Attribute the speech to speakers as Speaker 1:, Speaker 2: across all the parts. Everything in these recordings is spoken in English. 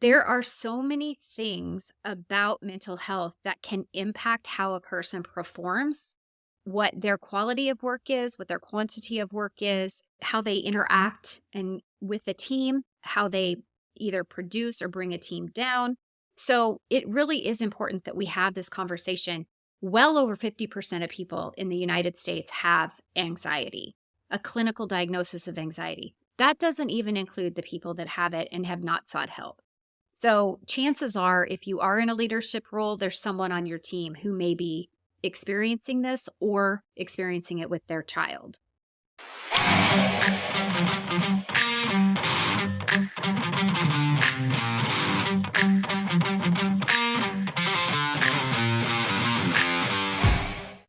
Speaker 1: There are so many things about mental health that can impact how a person performs, what their quality of work is, what their quantity of work is, how they interact and with the team, how they either produce or bring a team down. So it really is important that we have this conversation. Well over 50% of people in the United States have anxiety, a clinical diagnosis of anxiety. That doesn't even include the people that have it and have not sought help. So chances are, if you are in a leadership role, there's someone on your team who may be experiencing this or experiencing it with their child.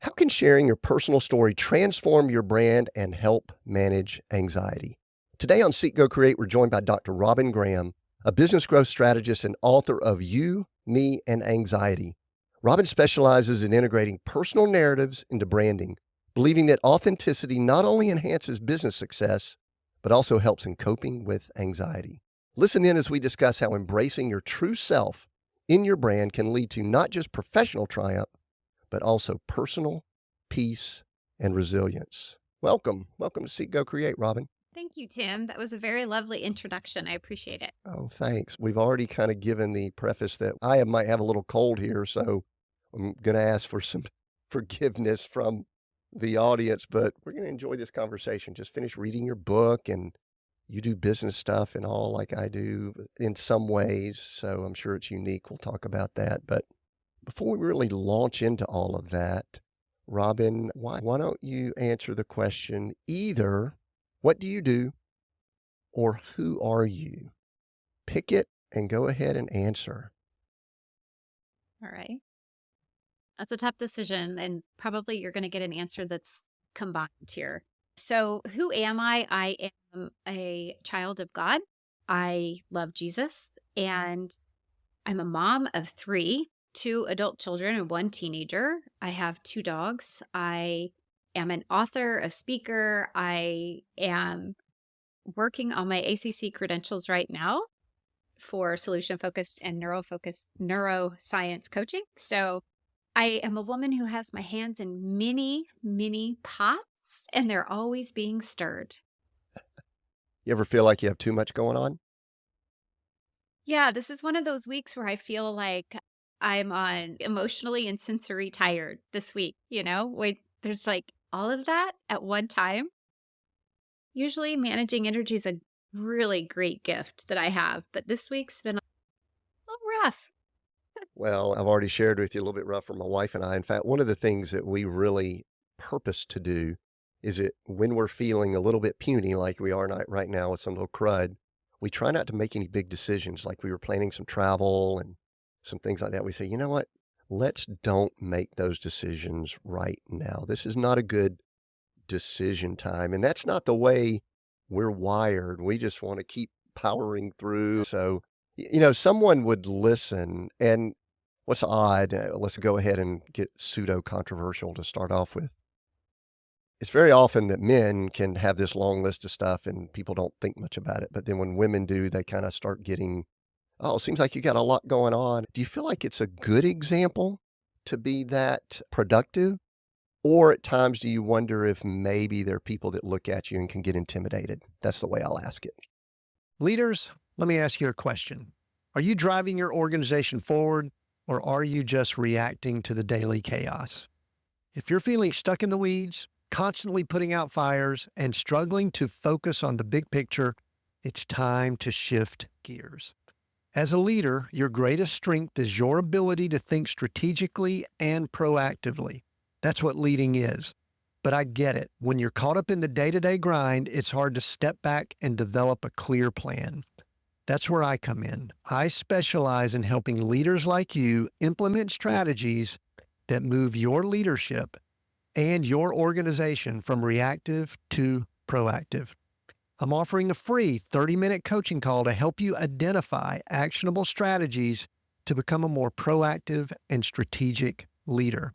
Speaker 2: How can sharing your personal story transform your brand and help manage anxiety? Today on Seek, Go, Create, we're joined by Dr. Robyn Graham, a business growth strategist and author of You, Me, and Anxiety. Robyn specializes in integrating personal narratives into branding, believing that authenticity not only enhances business success, but also helps in coping with anxiety. Listen in as we discuss how embracing your true self in your brand can lead to not just professional triumph, but also personal peace and resilience. Welcome to Seek, Go, Create, Robyn.
Speaker 1: Thank you, Tim. That was a very lovely introduction. I appreciate it.
Speaker 2: Oh, thanks. We've already kind of given the preface that might have a little cold here, so I'm going to ask for some forgiveness from the audience, but we're going to enjoy this conversation. Just finish reading your book, and you do business stuff and all like I do in some ways, so I'm sure it's unique. We'll talk about that. But before we really launch into all of that, Robyn, why don't you answer the question either what do you do or who are you? Pick it and go ahead and answer.
Speaker 1: All right. That's a tough decision, and probably you're going to get an answer that's combined here. So, who am I? I am a child of God. I love Jesus, and I'm a mom of three, two adult children and one teenager. I have two dogs. I am an author, a speaker. I am working on my ACC credentials right now for solution-focused and neuroscience coaching. So I am a woman who has my hands in many, many pots, and they're always being stirred.
Speaker 2: You ever feel like you have too much going on?
Speaker 1: Yeah, this is one of those weeks where I feel like I'm on emotionally and sensory tired this week, where there's like all of that at one time. Usually managing energy is a really great gift that I have, but this week's been a little rough.
Speaker 2: Well, I've already shared with you a little bit rough for my wife and I. In fact, one of the things that we really purpose to do is that when we're feeling a little bit puny, like we are right now with some little crud, we try not to make any big decisions. Like we were planning some travel and some things like that. We say, you know what? Let's don't make those decisions right now. This is not a good decision time. And that's not the way we're wired. We just want to keep powering through. So, someone would listen. And what's odd, let's go ahead and get pseudo controversial to start off with. It's very often that men can have this long list of stuff and people don't think much about it. But then when women do, they kind of start getting, oh, it seems like you got a lot going on. Do you feel like it's a good example to be that productive? Or at times, do you wonder if maybe there are people that look at you and can get intimidated? That's the way I'll ask it.
Speaker 3: Leaders, let me ask you a question. Are you driving your organization forward, or are you just reacting to the daily chaos? If you're feeling stuck in the weeds, constantly putting out fires, and struggling to focus on the big picture, it's time to shift gears. As a leader, your greatest strength is your ability to think strategically and proactively. That's what leading is. But I get it. When you're caught up in the day-to-day grind, it's hard to step back and develop a clear plan. That's where I come in. I specialize in helping leaders like you implement strategies that move your leadership and your organization from reactive to proactive. I'm offering a free 30-minute coaching call to help you identify actionable strategies to become a more proactive and strategic leader.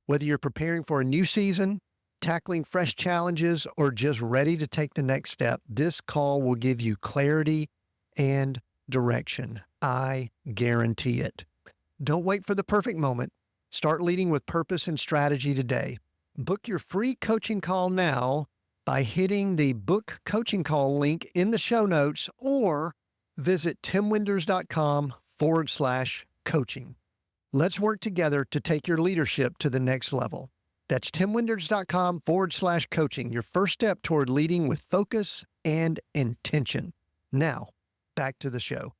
Speaker 3: Whether you're preparing for a new season, tackling fresh challenges, or just ready to take the next step, this call will give you clarity and direction. I guarantee it. Don't wait for the perfect moment. Start leading with purpose and strategy today. Book your free coaching call now by hitting the book coaching call link in the show notes or visit timwinders.com/coaching. Let's work together to take your leadership to the next level. That's timwinders.com/coaching, your first step toward leading with focus and intention. Now, back to the show.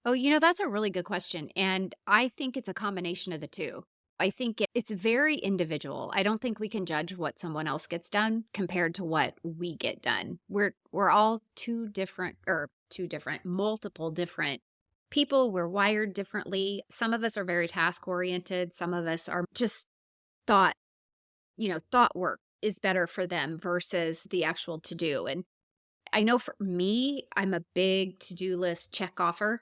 Speaker 1: Oh, that's a really good question. And I think it's a combination of the two. I think it's very individual. I don't think we can judge what someone else gets done compared to what we get done. We're all multiple different people. We're wired differently. Some of us are very task oriented. Some of us are just thought, thought work is better for them versus the actual to do. And I know for me, I'm a big to-do list check offer.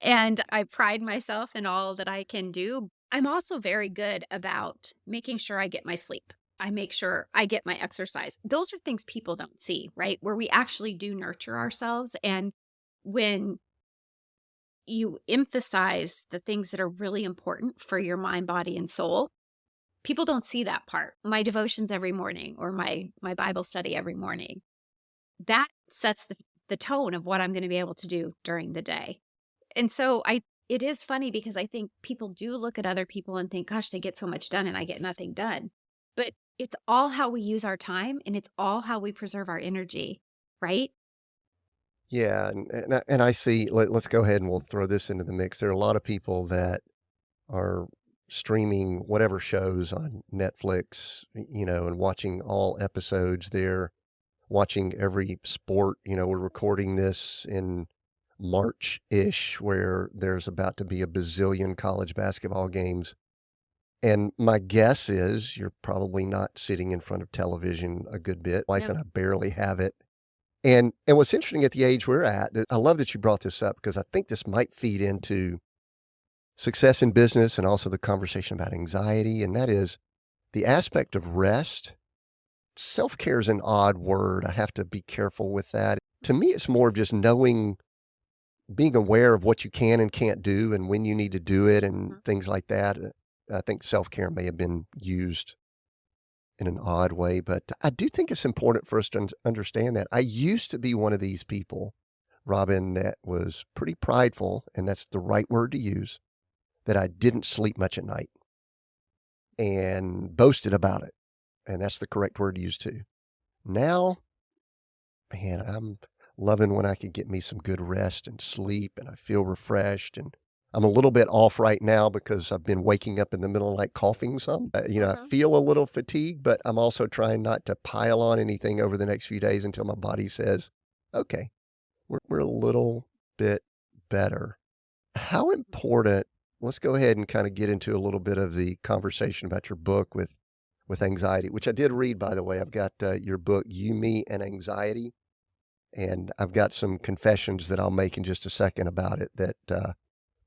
Speaker 1: And I pride myself in all that I can do. I'm also very good about making sure I get my sleep. I make sure I get my exercise. Those are things people don't see, right? Where we actually do nurture ourselves. And when you emphasize the things that are really important for your mind, body, and soul, people don't see that part. My devotions every morning or my Bible study every morning, that sets the tone of what I'm going to be able to do during the day. And so it is funny because I think people do look at other people and think, gosh, they get so much done and I get nothing done. But it's all how we use our time and it's all how we preserve our energy, right?
Speaker 2: Yeah, and I see. Let's go ahead and we'll throw this into the mix. There are a lot of people that are streaming whatever shows on Netflix, and watching all episodes. They're watching every sport. We're recording this in March-ish, where there's about to be a bazillion college basketball games. And my guess is you're probably not sitting in front of television a good bit. Wife
Speaker 1: No.
Speaker 2: and I barely have it. And what's interesting at the age we're at, I love that you brought this up because I think this might feed into success in business and also the conversation about anxiety, and that is the aspect of rest. Self-care is an odd word. I have to be careful with that. To me, it's more of just knowing, being aware of what you can and can't do and when you need to do it and things like that. I think self-care may have been used in an odd way, but I do think it's important for us to understand that. I used to be one of these people, Robyn, that was pretty prideful, and that's the right word to use, that I didn't sleep much at night and boasted about it. And that's the correct word to use too. Now, man, I'm loving when I can get me some good rest and sleep and I feel refreshed. And I'm a little bit off right now because I've been waking up in the middle of the night coughing some. I feel a little fatigued, but I'm also trying not to pile on anything over the next few days until my body says, okay, we're a little bit better. How important, let's go ahead and kind of get into a little bit of the conversation about your book with anxiety, which I did read, by the way. I've got your book, You, Me, and Anxiety. And I've got some confessions that I'll make in just a second about it that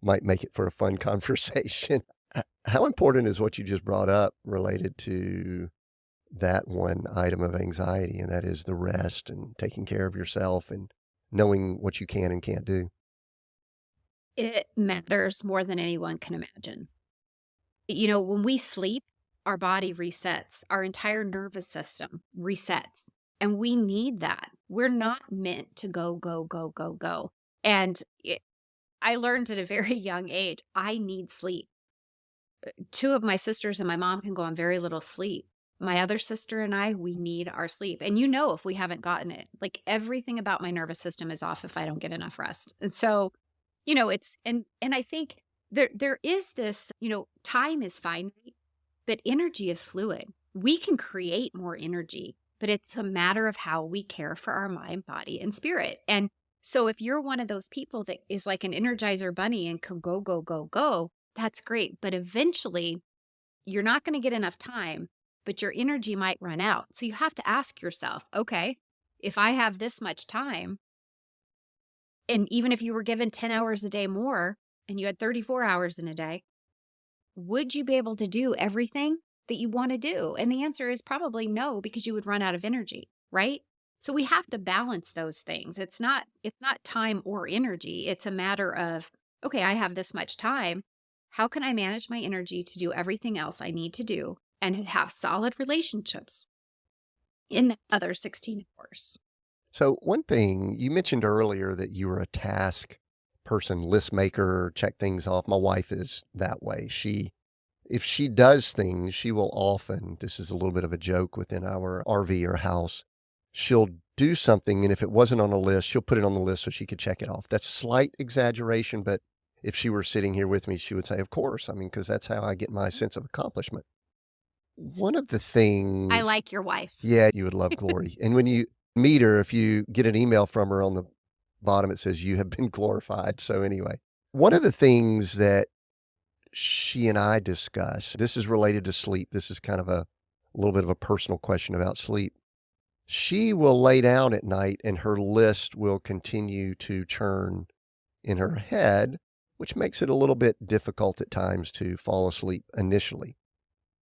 Speaker 2: might make it for a fun conversation. How important is what you just brought up related to that one item of anxiety, and that is the rest and taking care of yourself and knowing what you can and can't do?
Speaker 1: It matters more than anyone can imagine. When we sleep, our body resets, our entire nervous system resets, and we need that. We're not meant to go, go, go, go, go. And I learned at a very young age, I need sleep. Two of my sisters and my mom can go on very little sleep. My other sister and I, we need our sleep. And if we haven't gotten it, like everything about my nervous system is off if I don't get enough rest. And so, it's, and I think there is this, time is finite, but energy is fluid. We can create more energy, but it's a matter of how we care for our mind, body, and spirit. And so if you're one of those people that is like an Energizer bunny and can go, go, go, go, that's great. But eventually you're not going to get enough time, but your energy might run out. So you have to ask yourself, okay, if I have this much time, and even if you were given 10 hours a day more and you had 34 hours in a day, would you be able to do everything that you want to do? And the answer is probably no, because you would run out of energy, right? So we have to balance those things. It's not time or energy. It's a matter of, okay, I have this much time. How can I manage my energy to do everything else I need to do and have solid relationships in the other 16 hours?
Speaker 2: So one thing you mentioned earlier that you were a task person, list maker, check things off. My wife is that way. If she does things, she will often, this is a little bit of a joke within our RV or house, she'll do something, and if it wasn't on a list, she'll put it on the list so she could check it off. That's slight exaggeration, but if she were sitting here with me, she would say, of course. I mean, because that's how I get my sense of accomplishment. One of the
Speaker 1: I
Speaker 2: things,
Speaker 1: like your wife.
Speaker 2: yeah, you would love Glory. And when you meet her, if you get an email from her on the bottom, it says, you have been glorified. So anyway, one of the things that she and I discuss, this is related to sleep. This is kind of a little bit of a personal question about sleep. She will lay down at night and her list will continue to churn in her head, which makes it a little bit difficult at times to fall asleep initially.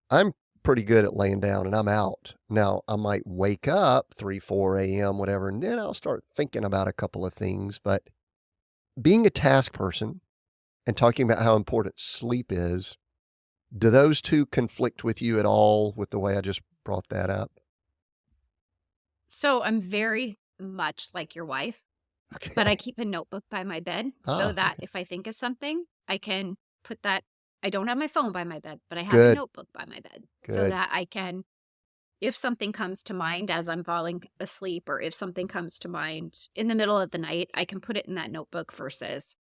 Speaker 2: I'm pretty good at laying down and I'm out. Now, I might wake up 3, 4 a.m., whatever, and then I'll start thinking about a couple of things. But being a task person and talking about how important sleep is, do those two conflict with you at all with the way I just brought that up?
Speaker 1: So I'm very much like your wife, but I
Speaker 2: Okay.
Speaker 1: keep a notebook by my bed so
Speaker 2: Ah,
Speaker 1: that
Speaker 2: okay.
Speaker 1: if I think of something, I can put that. I don't have my phone by my bed, but I have a
Speaker 2: Good,
Speaker 1: notebook by my bed so
Speaker 2: good.
Speaker 1: that I can, if something comes to mind as I'm falling asleep, or if something comes to mind in the middle of the night, I can put it in that notebook versus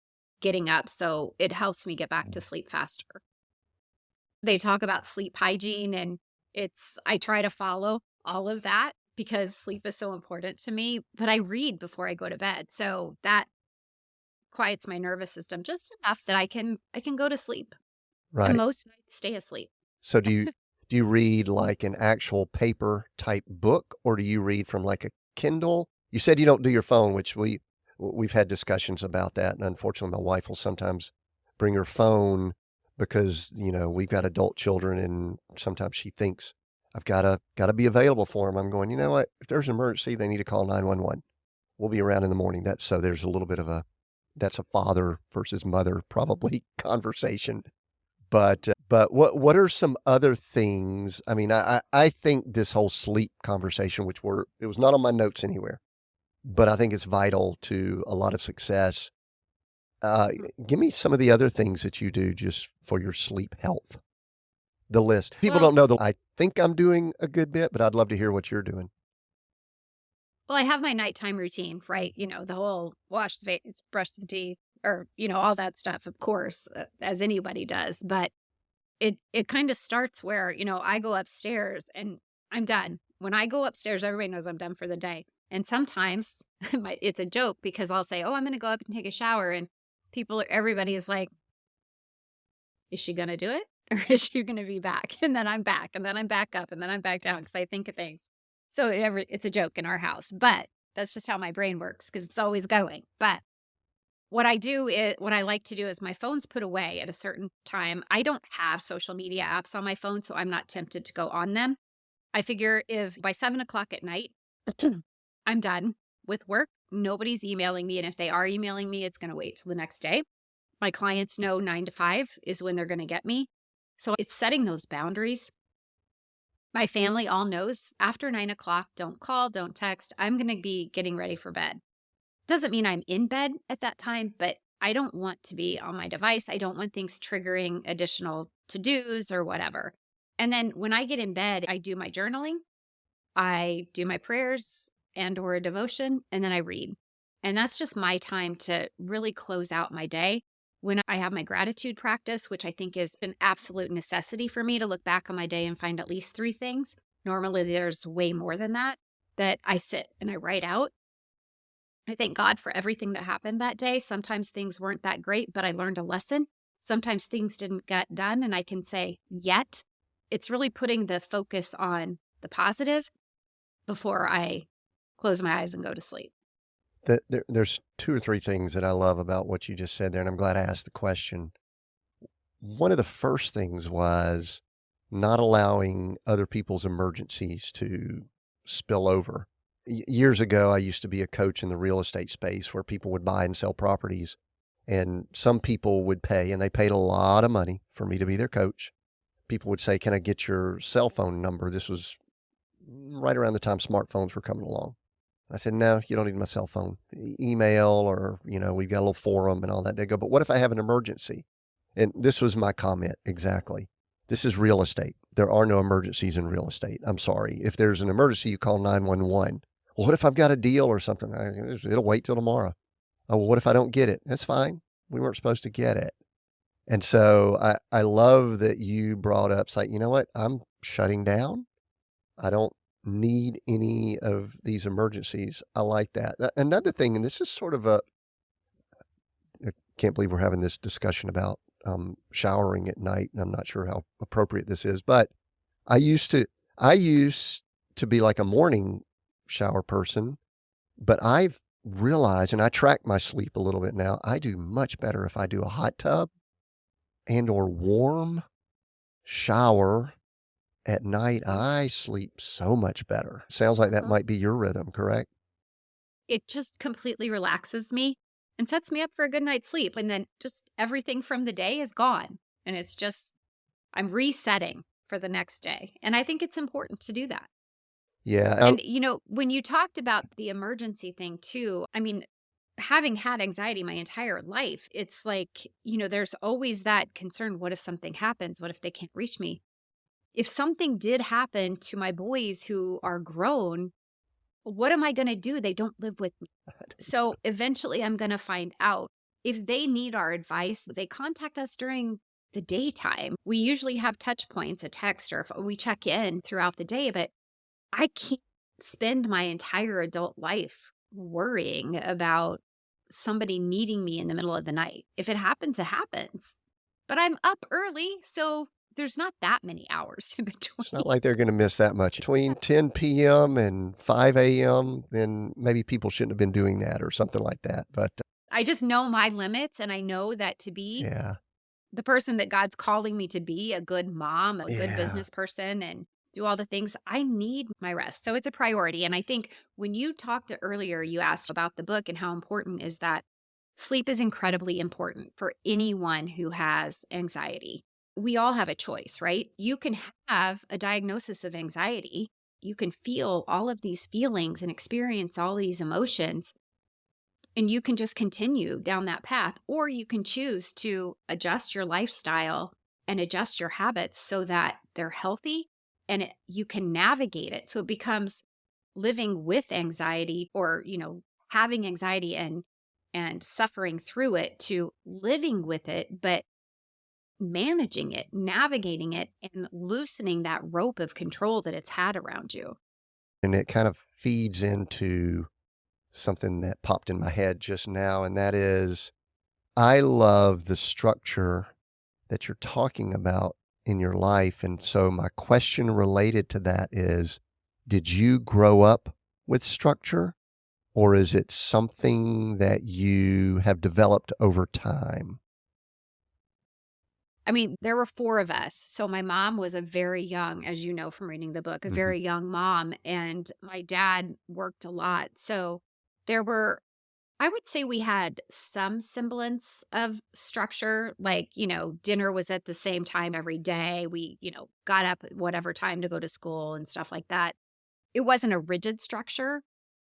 Speaker 1: getting up. So it helps me get back to sleep faster. They talk about sleep hygiene, and I try to follow all of that because sleep is so important to me, but I read before I go to bed. So that quiets my nervous system just enough that I can go to sleep, and
Speaker 2: Right.
Speaker 1: most nights stay asleep.
Speaker 2: So do you read like an actual paper type book or do you read from like a Kindle? You said you don't do your phone, which we've had discussions about that, and unfortunately, my wife will sometimes bring her phone because, we've got adult children, and sometimes she thinks, "I've gotta be available for them." I'm going, "You know what? If there's an emergency, they need to call 911. We'll be around in the morning." So there's a little bit of that's a father versus mother probably conversation. But what are some other things? I mean, I think this whole sleep conversation, it was not on my notes anywhere, but I think it's vital to a lot of success. Uh, give me some of the other things that you do just for your sleep health. The list. People
Speaker 1: Well
Speaker 2: don't know that I think I'm doing a good bit, but I'd love to hear what you're doing.
Speaker 1: well, I have my nighttime routine, right? The whole wash the face, brush the teeth, or, all that stuff, of course, as anybody does. But it kind of starts where, I go upstairs and I'm done. When I go upstairs, everybody knows I'm done for the day. And sometimes it's a joke because I'll say, "Oh, I'm going to go up and take a shower." And everybody is like, "Is she going to do it? Or is she going to be back?" And then I'm back, and then I'm back up, and then I'm back down because I think of things. So it's a joke in our house, but that's just how my brain works because it's always going. But what I like to do is my phone's put away at a certain time. I don't have social media apps on my phone, so I'm not tempted to go on them. I figure if by 7 o'clock at night, I'm done with work, nobody's emailing me. And if they are emailing me, it's going to wait till the next day. My clients know 9 to 5 is when they're going to get me. So it's setting those boundaries. My family all knows after 9 o'clock, don't call, don't text. I'm going to be getting ready for bed. Doesn't mean I'm in bed at that time, but I don't want to be on my device. I don't want things triggering additional to-dos or whatever. And then when I get in bed, I do my journaling, I do my prayers and or a devotion, and then I read. And that's just my time to really close out my day. When I have my gratitude practice, which I think is an absolute necessity for me to look back on my day and find at least 3 things. Normally there's way more than that I sit and I write out. I thank God for everything that happened that day. Sometimes things weren't that great, but I learned a lesson. Sometimes things didn't get done, and I can say, yet. It's really putting the focus on the positive before I close my eyes and go to sleep.
Speaker 2: There's 2 or 3 things that I love about what you just said there, and I'm glad I asked the question. One of the first things was not allowing other people's emergencies to spill over. Years ago, I used to be a coach in the real estate space where people would buy and sell properties. And some people would pay, and they paid a lot of money for me to be their coach. People would say, "Can I get your cell phone number?" This was right around the time smartphones were coming along. I said, "No, you don't need my cell phone. Email, or, we've got a little forum and all that." They go, "But what if I have an emergency?" And this was my comment exactly. This is real estate. There are no emergencies in real estate. I'm sorry. If there's an emergency, you call 911. Well, what if I've got a deal or something? It'll wait till tomorrow. Oh, well, what if I don't get it? That's fine. We weren't supposed to get it. And so I love that you brought up, it's like, you know what? I'm shutting down. I don't need any of these emergencies. I like that. Another thing, and this is sort of I can't believe we're having this discussion about showering at night. And I'm not sure how appropriate this is, but I used to be like a morning shower person, but I've realized, and I track my sleep a little bit now, I do much better if I do a hot tub and or warm shower at night. I sleep so much better. Sounds like that
Speaker 1: Mhm.
Speaker 2: might be your rhythm, correct?
Speaker 1: It just completely relaxes me and sets me up for a good night's sleep. And then just everything from the day is gone. And it's just, I'm resetting for the next day. And I think it's important to do that.
Speaker 2: Yeah.
Speaker 1: And, when you talked about the emergency thing too, I mean, having had anxiety my entire life, it's like, there's always that concern. What if something happens? What if they can't reach me? If something did happen to my boys who are grown, what am I going to do? They don't live with me. So eventually I'm going to find out. If they need our advice, they contact us during the daytime. We usually have touch points, a text, or if we check in throughout the day, but I can't spend my entire adult life worrying about somebody needing me in the middle of the night. If it happens, it happens. But I'm up early, so there's not that many hours in
Speaker 2: It's
Speaker 1: between.
Speaker 2: not like they're going to miss that much. Between 10 p.m. and 5 a.m., then maybe people shouldn't have been doing that or something like that. But
Speaker 1: I just know my limits, and I know that to be
Speaker 2: yeah,
Speaker 1: the person that God's calling me to be, a good mom, a good
Speaker 2: yeah,
Speaker 1: business person, and do all the things, I need my rest. So it's a priority. And I think when you talked earlier, you asked about the book and how important is that. Sleep is incredibly important for anyone who has anxiety. We all have a choice, right? You can have a diagnosis of anxiety. You can feel all of these feelings and experience all these emotions, and you can just continue down that path, or you can choose to adjust your lifestyle and adjust your habits so that they're healthy and you can navigate it. So it becomes living with anxiety, or, having anxiety and suffering through it, to living with it, but managing it, navigating it, and loosening that rope of control that it's had around you.
Speaker 2: and it kind of feeds into something that popped in my head just now, and that is, I love the structure that you're talking about in your life. And so my question related to that is, did you grow up with structure, or is it something that you have developed over time?
Speaker 1: I mean, there were 4 of us. So my mom was a very young, as you know from reading the book, a
Speaker 2: Mhm.
Speaker 1: very young mom, and my dad worked a lot. So there were, I would say we had some semblance of structure, like, dinner was at the same time every day. We, got up at whatever time to go to school and stuff like that. It wasn't a rigid structure,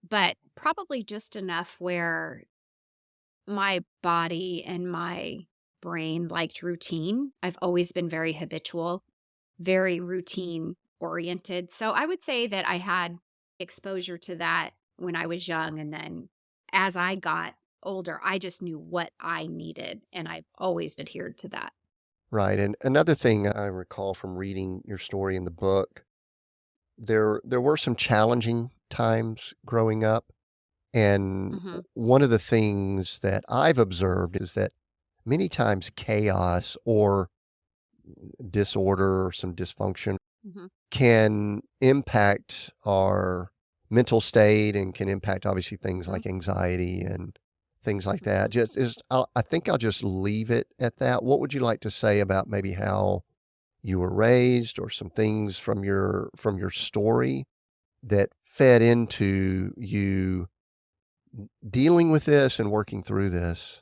Speaker 1: but probably just enough where my body and my brain liked routine. I've always been very habitual, very routine oriented. So I would say that I had exposure to that when I was young. And then as I got older, I just knew what I needed. And I've always adhered to that.
Speaker 2: Right. And another thing I recall from reading your story in the book, there were some challenging times growing up. And
Speaker 1: Hmm.
Speaker 2: one of the things that I've observed is that many times chaos or disorder or some dysfunction
Speaker 1: Hmm.
Speaker 2: can impact our mental state and can impact obviously things
Speaker 1: Hmm.
Speaker 2: like anxiety and things like that.
Speaker 1: Hmm.
Speaker 2: I think I'll just leave it at that. What would you like to say about maybe how you were raised or some things from your story that fed into you dealing with this and working through this?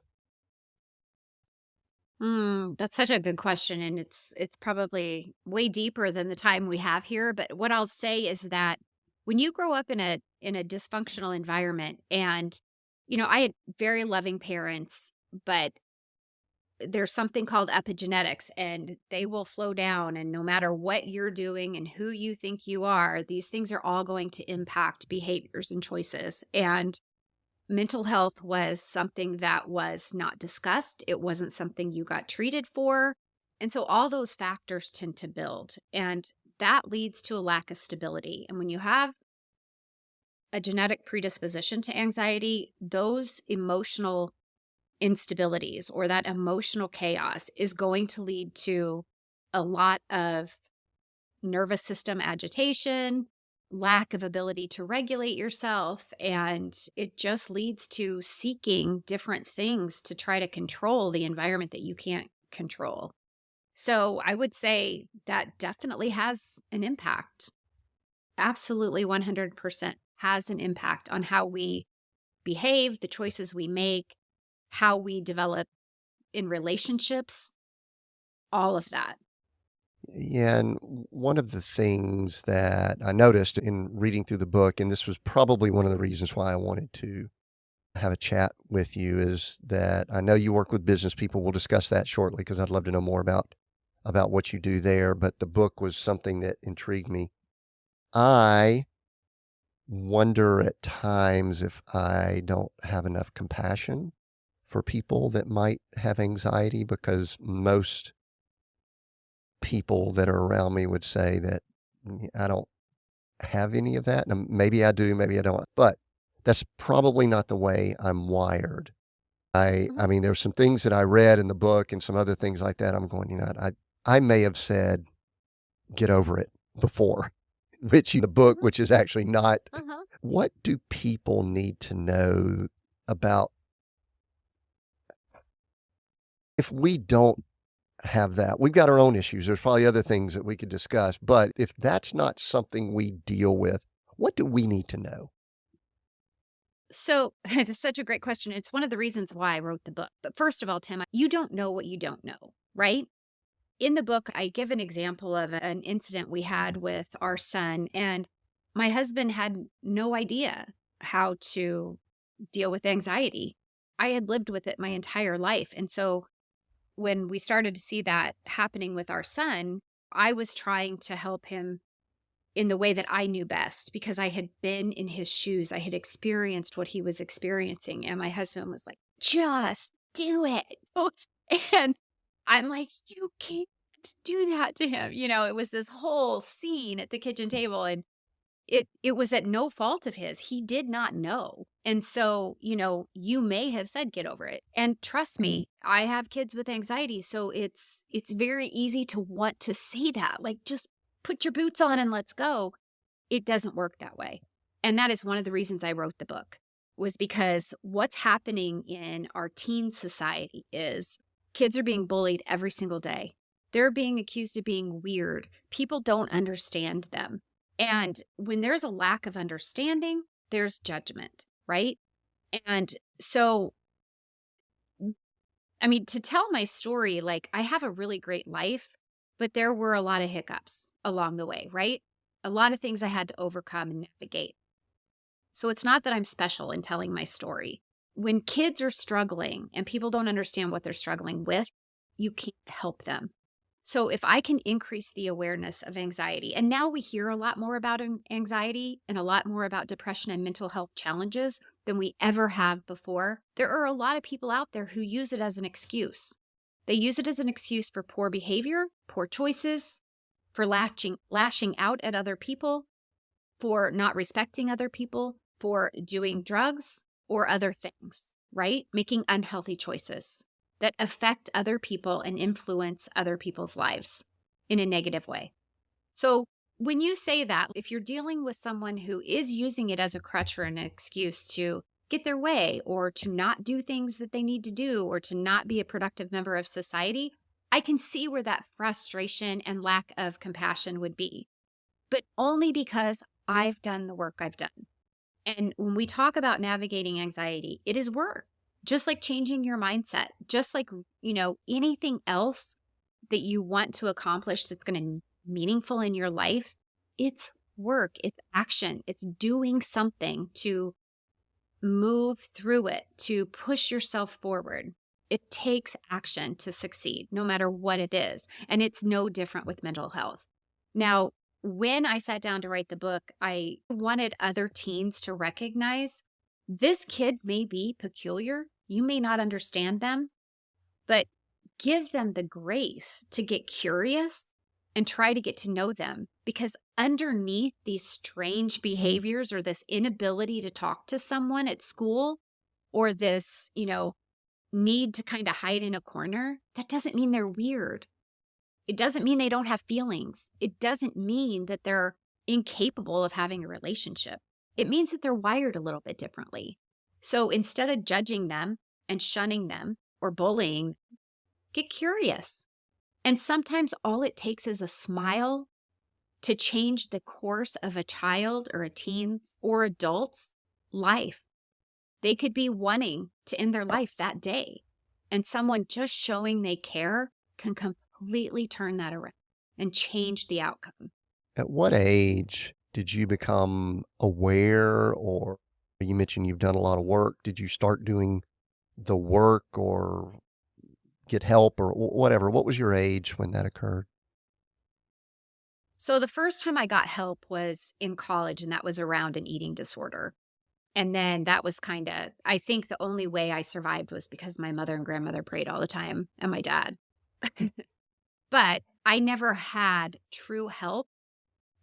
Speaker 1: That's such a good question, and it's probably way deeper than the time we have here. But what I'll say is that when you grow up in a dysfunctional environment, and I had very loving parents, but there's something called epigenetics, and they will flow down. And no matter what you're doing and who you think you are, these things are all going to impact behaviors and choices. And mental health was something that was not discussed. It wasn't something you got treated for. And so all those factors tend to build, and that leads to a lack of stability. And when you have a genetic predisposition to anxiety, those emotional instabilities or that emotional chaos is going to lead to a lot of nervous system agitation, lack of ability to regulate yourself, and it just leads to seeking different things to try to control the environment that you can't control. So I would say that definitely has an impact. Absolutely 100% has an impact on how we behave, the choices we make, how we develop in relationships, all of that.
Speaker 2: Yeah, and one of the things that I noticed in reading through the book, and this was probably one of the reasons why I wanted to have a chat with you, is that I know you work with business people. We'll discuss that shortly because I'd love to know more about what you do there. But the book was something that intrigued me. I wonder at times if I don't have enough compassion for people that might have anxiety, because most people that are around me would say that I don't have any of that. And maybe I do, maybe I don't, but that's probably not the way I'm wired. I
Speaker 1: Mhm.
Speaker 2: mean, there's some things that I read in the book and some other things like that. I'm going, I may have said, get over it before, which in the book,
Speaker 1: Mhm.
Speaker 2: which is actually not.
Speaker 1: Uh-huh.
Speaker 2: What do people need to know about if we don't have that? We've got our own issues. There's probably other things that we could discuss, but if that's not something we deal with, what do we need to know?
Speaker 1: So, it's such a great question. It's one of the reasons why I wrote the book. But first of all, Tim, you don't know what you don't know, right? In the book, I give an example of an incident we had with our son, and my husband had no idea how to deal with anxiety. I had lived with it my entire life. And so when we started to see that happening with our son, I was trying to help him in the way that I knew best because I had been in his shoes. I had experienced what he was experiencing. And my husband was like, just do it. And I'm like, you can't do that to him. It was this whole scene at the kitchen table, and it was at no fault of his. He did not know. And so, you may have said get over it. And trust me, I have kids with anxiety, so it's very easy to want to say that. Like, just put your boots on and let's go. It doesn't work that way. And that is one of the reasons I wrote the book, was because what's happening in our teen society is kids are being bullied every single day. They're being accused of being weird. People don't understand them. And when there's a lack of understanding, there's judgment, right? And so, I mean, to tell my story, like, I have a really great life, but there were a lot of hiccups along the way, right? A lot of things I had to overcome and navigate. So it's not that I'm special in telling my story. When kids are struggling and people don't understand what they're struggling with, you can't help them. So if I can increase the awareness of anxiety, and now we hear a lot more about anxiety and a lot more about depression and mental health challenges than we ever have before, there are a lot of people out there who use it as an excuse. They use it as an excuse for poor behavior, poor choices, for lashing out at other people, for not respecting other people, for doing drugs or other things, right? Making unhealthy choices that affect other people and influence other people's lives in a negative way. So, when you say that, if you're dealing with someone who is using it as a crutch or an excuse to get their way or to not do things that they need to do or to not be a productive member of society, I can see where that frustration and lack of compassion would be, but only because I've done the work I've done. And when we talk about navigating anxiety, it is work, just like changing your mindset, just like, anything else that you want to accomplish that's going to be meaningful in your life. It's work, it's action, it's doing something to move through it, to push yourself forward. It takes action to succeed, no matter what it is. And it's no different with mental health. Now, when I sat down to write the book, I wanted other teens to recognize this kid may be peculiar. You may not understand them, but give them the grace to get curious and try to get to know them, because underneath these strange behaviors or this inability to talk to someone at school, or this, need to kind of hide in a corner, that doesn't mean they're weird. It doesn't mean they don't have feelings. It doesn't mean that they're incapable of having a relationship. It means that they're wired a little bit differently. So instead of judging them and shunning them or bullying, get curious. And sometimes all it takes is a smile to change the course of a child or a teen's or adult's life. They could be wanting to end their life that day, and someone just showing they care can completely turn that around and change the outcome.
Speaker 2: At what age did you become aware, or you mentioned you've done a lot of work? Did you start doing the work or get help or whatever? What was your age when that occurred?
Speaker 1: So the first time I got help was in college, and that was around an eating disorder. And then that was I think the only way I survived was because my mother and grandmother prayed all the time, and my dad. But I never had true help,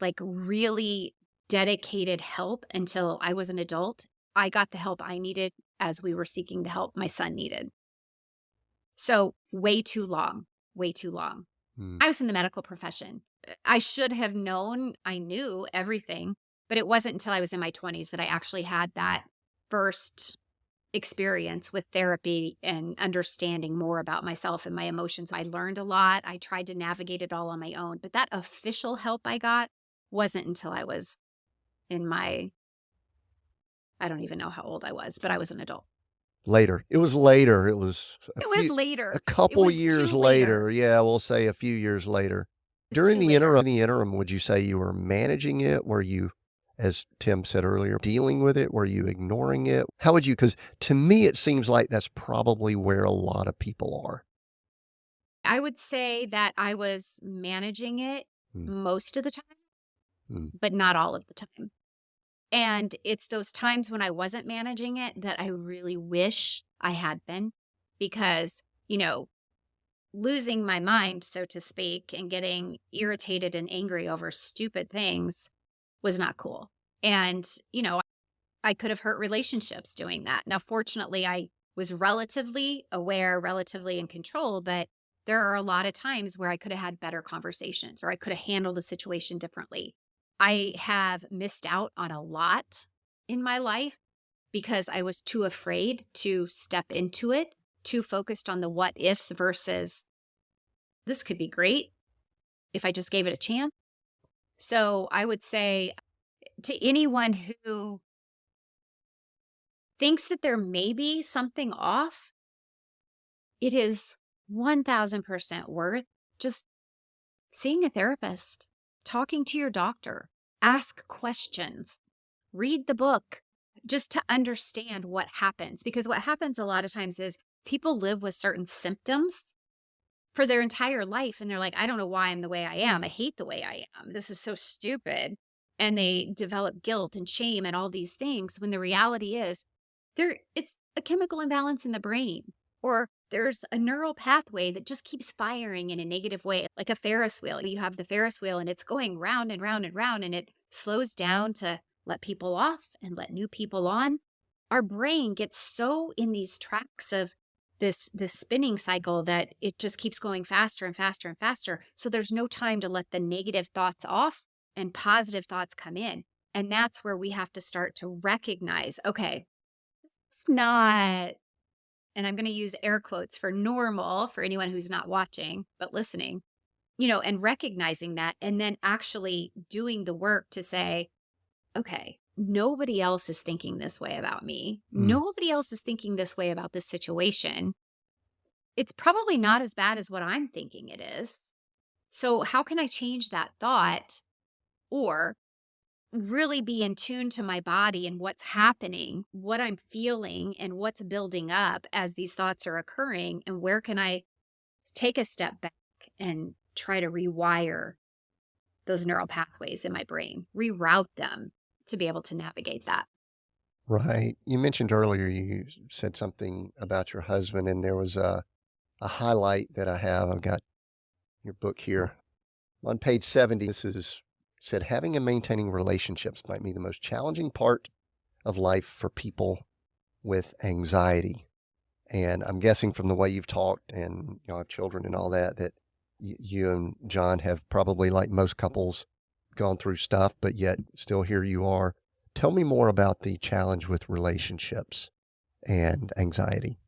Speaker 1: like really dedicated help, until I was an adult. I got the help I needed as we were seeking the help my son needed. So way too long, way too long.
Speaker 2: Hmm.
Speaker 1: I was in the medical profession. I should have known, I knew everything, but it wasn't until I was in my 20s that I actually had that first experience with therapy and understanding more about myself and my emotions. I learned a lot. I tried to navigate it all on my own, but that official help I got wasn't until I was in I don't even know how old I was, but I was an adult.
Speaker 2: Later. It was later. It was
Speaker 1: It was later.
Speaker 2: a
Speaker 1: It
Speaker 2: couple
Speaker 1: was
Speaker 2: years
Speaker 1: too
Speaker 2: later.
Speaker 1: later.
Speaker 2: Yeah, we'll say a few years later.
Speaker 1: It's
Speaker 2: During
Speaker 1: too
Speaker 2: the
Speaker 1: later.
Speaker 2: interim, would you say you were managing it? Were you, as Tim said earlier, dealing with it? Were you ignoring it? How would you, because to me, it seems like that's probably where a lot of people are.
Speaker 1: I would say that I was managing it
Speaker 2: Hmm.
Speaker 1: most of the time,
Speaker 2: Hmm.
Speaker 1: but not all of the time. And it's those times when I wasn't managing it that I really wish I had been, because, losing my mind, so to speak, and getting irritated and angry over stupid things was not cool. And, I could have hurt relationships doing that. Now, fortunately, I was relatively aware, relatively in control, but there are a lot of times where I could have had better conversations, or I could have handled the situation differently. I have missed out on a lot in my life because I was too afraid to step into it, too focused on the what ifs versus this could be great if I just gave it a chance. So I would say to anyone who thinks that there may be something off, it is 1000% worth just seeing a therapist, talking to your doctor, ask questions, read the book, just to understand what happens. Because what happens a lot of times is people live with certain symptoms for their entire life. And they're like, I don't know why I'm the way I am. I hate the way I am. This is so stupid. And they develop guilt and shame and all these things, when the reality is it's a chemical imbalance in the brain, or there's a neural pathway that just keeps firing in a negative way, like a Ferris wheel. You have the Ferris wheel and it's going round and round and round, and it slows down to let people off and let new people on. Our brain gets so in these tracks of this spinning cycle that it just keeps going faster and faster and faster. So there's no time to let the negative thoughts off and positive thoughts come in. And that's where we have to start to recognize, okay, it's not, and I'm going to use air quotes for normal for anyone who's not watching, but listening, and recognizing that, and then actually doing the work to say, okay, nobody else is thinking this way about me.
Speaker 3: Mm.
Speaker 1: Nobody else is thinking this way about this situation. It's probably not as bad as what I'm thinking it is. So, how can I change that thought or really be in tune to my body and what's happening, what I'm feeling, and what's building up as these thoughts are occurring? And where can I take a step back and try to rewire those neural pathways in my brain, reroute them to be able to navigate that?
Speaker 2: Right. You mentioned earlier, you said something about your husband, and there was a highlight that I have. I've got your book here. On page 70, this is said, having and maintaining relationships might be the most challenging part of life for people with anxiety. And I'm guessing from the way you've talked and have children and all that, that you and John have probably, like most couples, gone through stuff, but yet still here you are. Tell me more about the challenge with relationships and anxiety.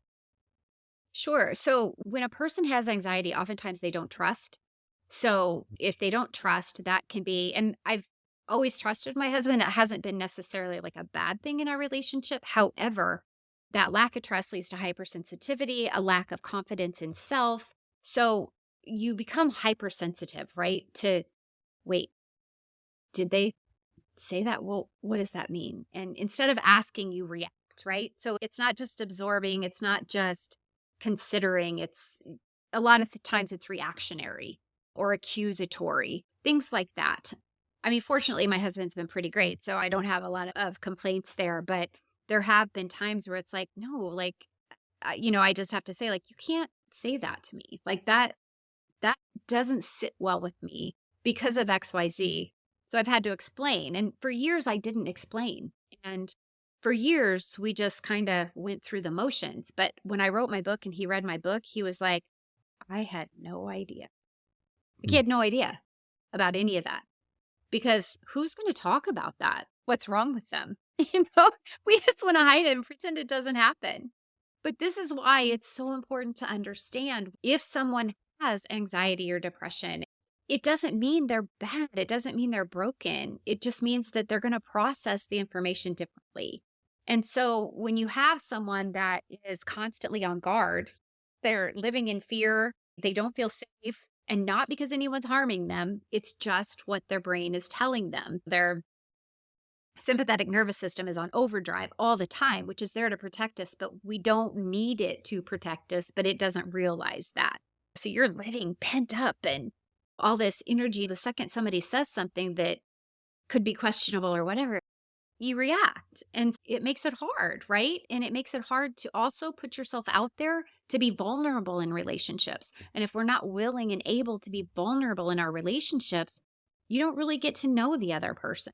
Speaker 1: Sure. So, when a person has anxiety, oftentimes they don't trust. So, if they don't trust, that can be, and I've always trusted my husband. It hasn't been necessarily like a bad thing in our relationship. However, that lack of trust leads to hypersensitivity, a lack of confidence in self. So, you become hypersensitive, right? To wait, did they say that? Well, what does that mean? And instead of asking, you react, right? So it's not just absorbing, it's not just considering, it's a lot of the times it's reactionary or accusatory, things like that. I mean, fortunately, my husband's been pretty great, so I don't have a lot of complaints there, but there have been times where it's like, no, like, I just have to say, like, you can't say that to me. Like that doesn't sit well with me because of XYZ. So I've had to explain. And for years, I didn't explain. And for years, we just kind of went through the motions. But when I wrote my book and he read my book, he was like, I had no idea. Like, he
Speaker 2: Mm.
Speaker 1: had no idea about any of that because who's going to talk about that? What's wrong with them? We just want to hide it and pretend it doesn't happen. But this is why it's so important to understand if someone has anxiety or depression, it doesn't mean they're bad. It doesn't mean they're broken. It just means that they're going to process the information differently. And so when you have someone that is constantly on guard, they're living in fear, they don't feel safe, and not because anyone's harming them, it's just what their brain is telling them. Their sympathetic nervous system is on overdrive all the time, which is there to protect us, but we don't need it to protect us, but it doesn't realize that. So you're living pent up and all this energy. The second somebody says something that could be questionable or whatever, you react and it makes it hard, right? And it makes it hard to also put yourself out there to be vulnerable in relationships. And if we're not willing and able to be vulnerable in our relationships, you don't really get to know the other person.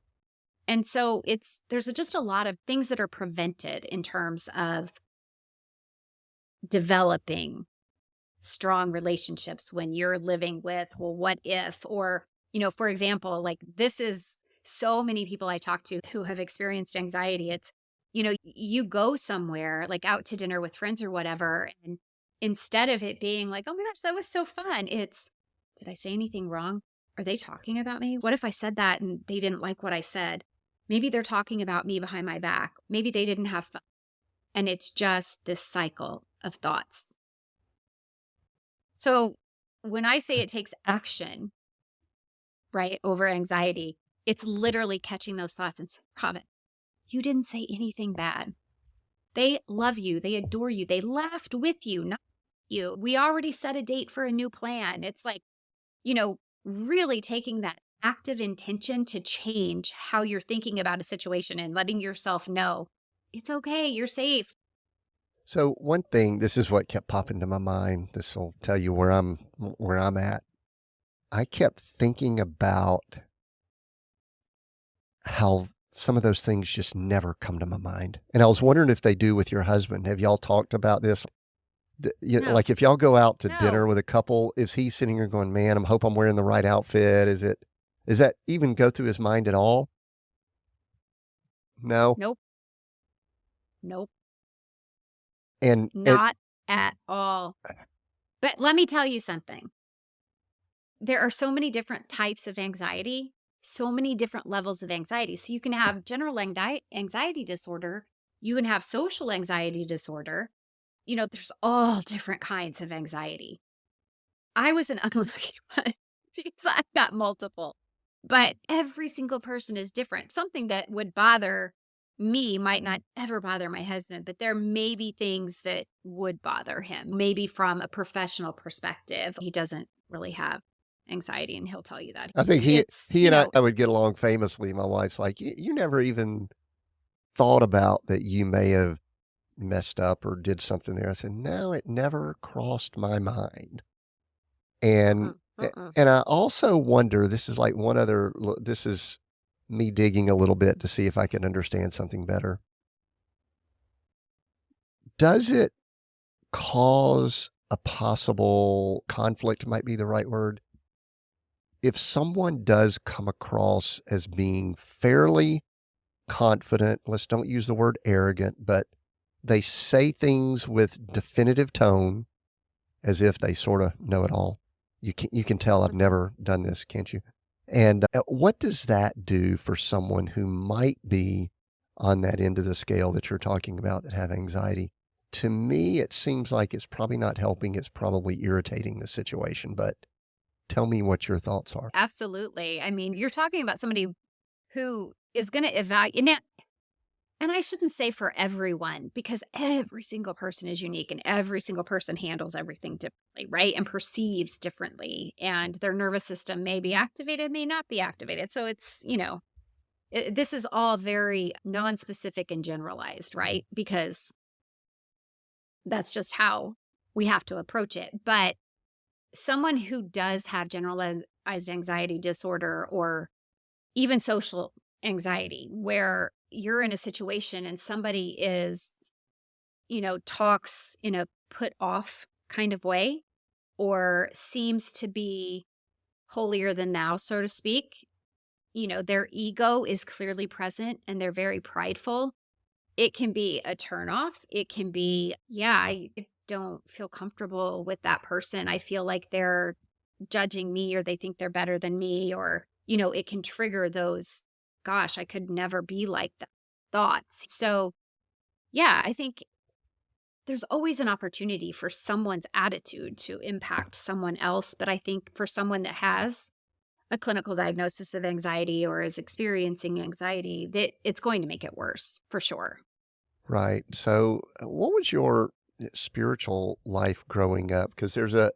Speaker 1: And so there's just a lot of things that are prevented in terms of developing strong relationships when you're living with, well, what if, or, for example, like this is so many people I talk to who have experienced anxiety. It's, you go somewhere like out to dinner with friends or whatever. And instead of it being like, oh my gosh, that was so fun, it's, did I say anything wrong? Are they talking about me? What if I said that and they didn't like what I said? Maybe they're talking about me behind my back. Maybe they didn't have fun. And it's just this cycle of thoughts. So when I say it takes action, right, over anxiety, it's literally catching those thoughts and saying, Robyn, you didn't say anything bad. They love you. They adore you. They laughed with you, not you. We already set a date for a new plan. It's like, really taking that active intention to change how you're thinking about a situation and letting yourself know it's okay, you're safe.
Speaker 2: So one thing, this is what kept popping to my mind. This will tell you where I'm at. I kept thinking about how some of those things just never come to my mind. And I was wondering if they do with your husband. Have y'all talked about this?
Speaker 1: No,
Speaker 2: Like if y'all go out to dinner
Speaker 1: no,
Speaker 2: with a couple, is he sitting here going, man, I hope I'm wearing the right outfit? Is that even go through his mind at all? No.
Speaker 1: nope, nope,
Speaker 2: And it,
Speaker 1: not at all. But let me tell you something. There are so many different types of anxiety. so many different levels of anxiety. So you can have general anxiety disorder, you can have social anxiety disorder. There's all different kinds of anxiety. I was an unlucky one because I've got multiple, but every single person is different. Something that would bother me might not ever bother my husband, but there may be things that would bother him. Maybe from a professional perspective, he doesn't really have anxiety, and he'll tell you that.
Speaker 2: I think he
Speaker 1: It's,
Speaker 2: he and I would get along famously. My wife's like, you never even thought about that you may have messed up or did something there." I said, "No, it never crossed my mind." And
Speaker 1: mm-mm, mm-mm.
Speaker 2: and I also wonder, this is like one other this is me digging a little bit to see if I can understand something better. Does it cause a possible conflict, might be the right word, if someone does come across as being fairly confident, let's don't use the word arrogant, but they say things with definitive tone as if they sort of know it all. You can tell I've
Speaker 1: Mhm.
Speaker 2: never done this, can't you? And what does that do for someone who might be on that end of the scale that you're talking about that have anxiety? To me, it seems like it's probably not helping. It's probably irritating the situation. But tell me what your thoughts are.
Speaker 1: Absolutely. I mean, you're talking about somebody who is going to evaluate. And I shouldn't say for everyone, because every single person is unique and every single person handles everything differently, right? And perceives differently. And their nervous system may be activated, may not be activated. So this is all very non-specific and generalized, right? Because that's just how we have to approach it. But someone who does have generalized anxiety disorder or even social anxiety, where you're in a situation and somebody talks in a put off kind of way or seems to be holier than thou, so to speak. Their ego is clearly present and they're very prideful. It can be a turnoff. It can be, yeah, I don't feel comfortable with that person. I feel like they're judging me or they think they're better than me, or, it can trigger those, gosh, I could never be like that thoughts. So, yeah, I think there's always an opportunity for someone's attitude to impact someone else. But I think for someone that has a clinical diagnosis of anxiety or is experiencing anxiety, that it's going to make it worse for sure.
Speaker 2: Right. So, what was your spiritual life growing up? Because there's a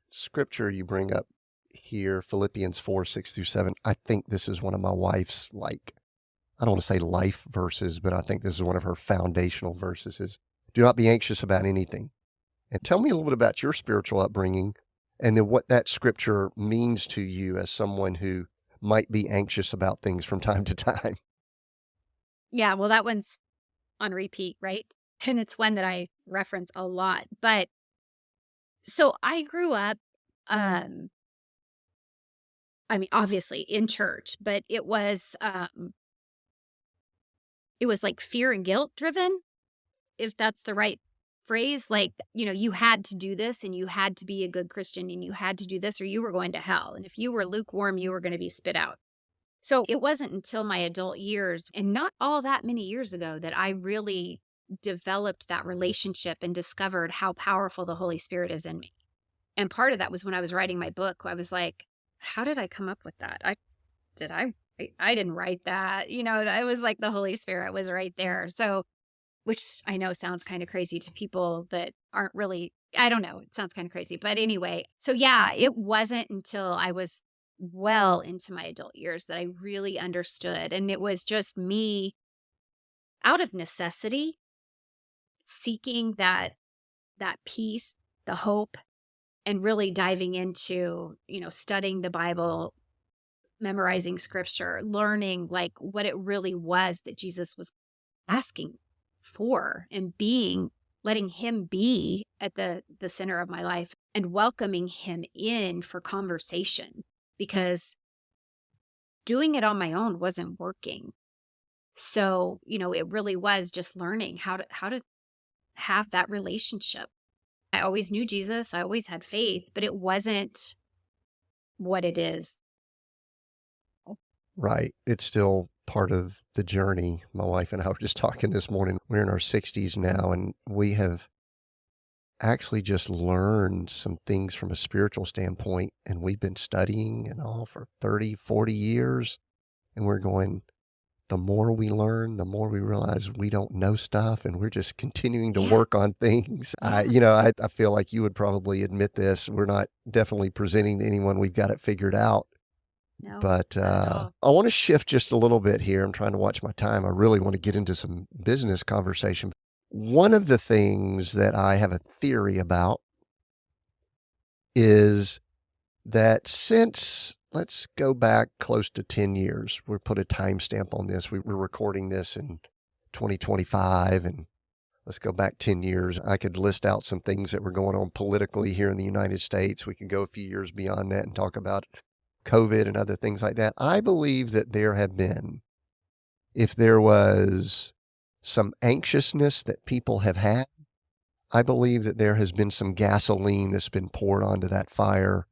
Speaker 2: scripture you bring up here, Philippians 4:6-7. I think this is one of my wife's, like, I don't want to say life verses, but I think this is one of her foundational verses is, "Do not be anxious about anything." And tell me a little bit about your spiritual upbringing and then what that scripture means to you as someone who might be anxious about things from time to time.
Speaker 1: Yeah, well, that one's on repeat, right? And it's one that I reference a lot. But so I grew up, um, I mean, obviously in church, but it was like fear and guilt driven, if that's the right phrase. Like, you had to do this and you had to be a good Christian and you had to do this or you were going to hell. And if you were lukewarm, you were going to be spit out. So it wasn't until my adult years, and not all that many years ago, that I really developed that relationship and discovered how powerful the Holy Spirit is in me. And part of that was when I was writing my book. I was like, how did I come up with that? I didn't write that. I was like the Holy Spirit was right there. So, which I know sounds kind of crazy to people that aren't really, I don't know, it sounds kind of crazy. But anyway, so yeah, it wasn't until I was well into my adult years that I really understood. And it was just me out of necessity seeking that peace, the hope, and really diving into, studying the Bible, memorizing scripture, learning like what it really was that Jesus was asking for, and letting him be at the center of my life and welcoming him in for conversation, because doing it on my own wasn't working. So, it really was just learning how to have that relationship. I always knew Jesus, I always had faith, but it wasn't what it is
Speaker 2: Right. It's still part of the journey. My wife and I were just talking this morning. We're in our 60s now, and we have actually just learned some things from a spiritual standpoint. And we've been studying and all for 30, 40 years. And we're going, the more we learn, the more we realize we don't know stuff, and we're just continuing to
Speaker 1: Yeah.
Speaker 2: work on things.
Speaker 1: Yeah.
Speaker 2: I feel like you would probably admit this. We're not definitely presenting to anyone we've got it figured out.
Speaker 1: No,
Speaker 2: But
Speaker 1: not at all.
Speaker 2: I want to shift just a little bit here. I'm trying to watch my time. I really want to get into some business conversation. One of the things that I have a theory about is that since, let's go back close to 10 years, we'll put a timestamp on this. We're recording this in 2025, and let's go back 10 years. I could list out some things that were going on politically here in the United States. We can go a few years beyond that and talk about COVID and other things like that. I believe that there have been, if there was some anxiousness that people have had, I believe that there has been some gasoline that's been poured onto that fire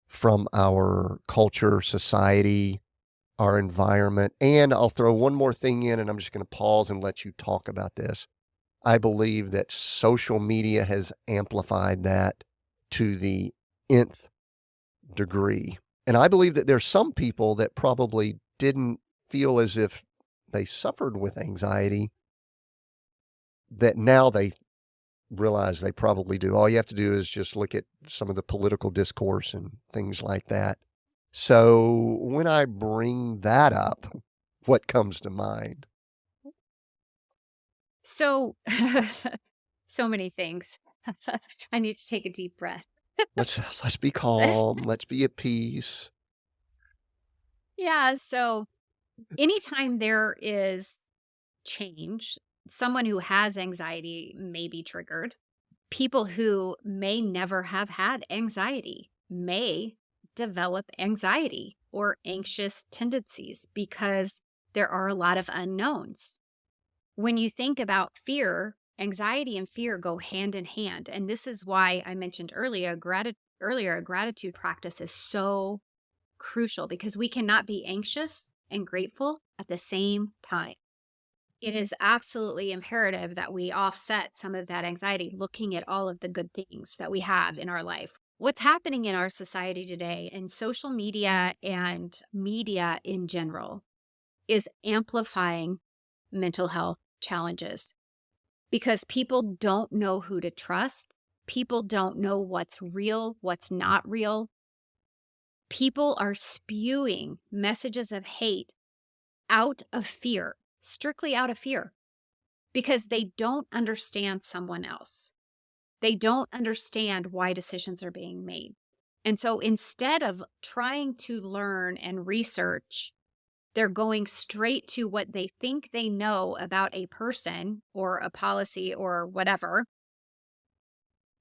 Speaker 2: from our culture, society, our environment. And I'll throw one more thing in, and I'm just going to pause and let you talk about this. I believe that social media has amplified that to the nth degree. And I believe that there's some people that probably didn't feel as if they suffered with anxiety, that now they realize they probably do. All you have to do is just look at some of the political discourse and things like that. So when I bring that up, what comes to mind?
Speaker 1: So, so many things. I need to take a deep breath.
Speaker 2: Let's be calm. Let's be at peace.
Speaker 1: Yeah. So, anytime there is change, someone who has anxiety may be triggered. People who may never have had anxiety may develop anxiety or anxious tendencies because there are a lot of unknowns. When you think about fear, anxiety and fear go hand in hand. And this is why I mentioned earlier, a gratitude practice is so crucial, because we cannot be anxious and grateful at the same time. It is absolutely imperative that we offset some of that anxiety, looking at all of the good things that we have in our life. What's happening in our society today, and social media and media in general, is amplifying mental health challenges because people don't know who to trust. People don't know what's real, what's not real. People are spewing messages of hate out of fear, strictly out of fear, because they don't understand someone else. They don't understand why decisions are being made. And so instead of trying to learn and research, they're going straight to what they think they know about a person or a policy or whatever.